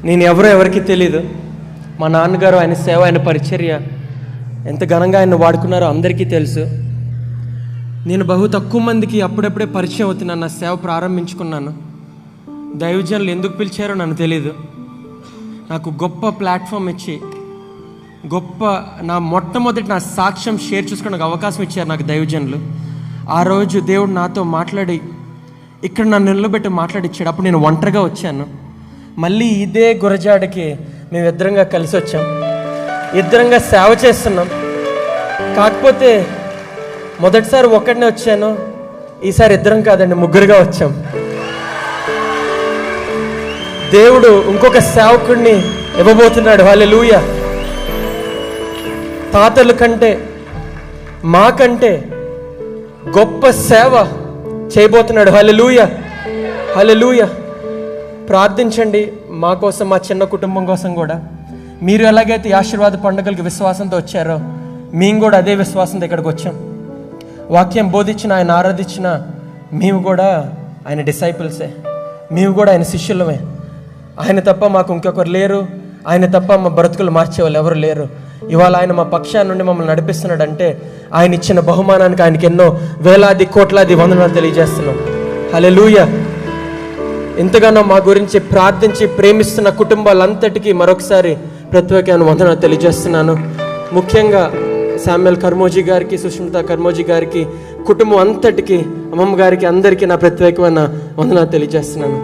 నేను ఎవరికి తెలియదు. మా నాన్నగారు ఆయన సేవ, ఆయన పరిచర్య ఎంత ఘనంగా ఆయన వాడుకున్నారో అందరికీ తెలుసు. నేను బహు తక్కువ మందికి అప్పుడప్పుడే పరిచయం అవుతున్నాను. నా సేవ ప్రారంభించుకున్నాను. దైవజనులు ఎందుకు పిలిచారో నాకు తెలీదు. నాకు గొప్ప ప్లాట్ఫామ్ ఇచ్చి నా మొట్టమొదటి నా సాక్ష్యం షేర్ చేసుకోవడానికి అవకాశం ఇచ్చారు నాకు దైవజనులు. ఆ రోజు దేవుడు నాతో మాట్లాడి ఇక్కడ నన్ను నిలబెట్టి మాట్లాడిచ్చాడు. అప్పుడు నేను ఒంటరిగా వచ్చాను. మళ్ళీ ఇదే గురజాడకి మేము ఇద్దరంగా కలిసి వచ్చాం, ఇద్దరంగా సేవ చేస్తున్నాం. కాకపోతే మొదటిసారి ఒక్కడనే వచ్చాను, ఈసారి ఇద్దరం కాదండి, ముగ్గురుగా వచ్చాం. దేవుడు ఇంకొక సేవకుడిని ఇవ్వబోతున్నాడు. హల్లెలూయా. తాతల కంటే మాకంటే గొప్ప సేవ చేయబోతున్నాడు. హల్లెలూయా, హల్లెలూయా. ప్రార్థించండి మా కోసం, మా చిన్న కుటుంబం కోసం కూడా. మీరు ఎలాగైతే ఈ ఆశీర్వాద పండుగలకి విశ్వాసంతో వచ్చారో మేము కూడా అదే విశ్వాసంతో ఇక్కడికి వచ్చాం. వాక్యం బోధించిన, ఆయన ఆరాధించిన మేము కూడా ఆయన డిసైపుల్సే, మేము కూడా ఆయన శిష్యులమే. ఆయన తప్ప మాకు ఇంకొకరు లేరు. ఆయన తప్ప మా బ్రతుకులు మార్చేవాళ్ళు ఎవరు లేరు. ఇవాళ ఆయన మా పక్షాన్ని నుండి మమ్మల్ని నడిపిస్తున్నాడంటే ఆయన ఇచ్చిన బహుమానానికి ఆయనకి ఎన్నో వేలాది కోట్లాది వందనాలు తెలియజేస్తున్నాం. హల్లెలూయా. ఇంతగానో మా గురించి ప్రార్థించి ప్రేమిస్తున్న కుటుంబాలంతటికీ మరొకసారి ప్రత్యేకమైన వందనాలు తెలియజేస్తున్నాను. ముఖ్యంగా శామ్యుల్ కర్మోజీ గారికి, సుష్మిత కర్మోజీ గారికి, కుటుంబం అంతటికి, అమ్మమ్మ గారికి, అందరికీ నా ప్రత్యేకమైన వందనాలు తెలియజేస్తున్నాను.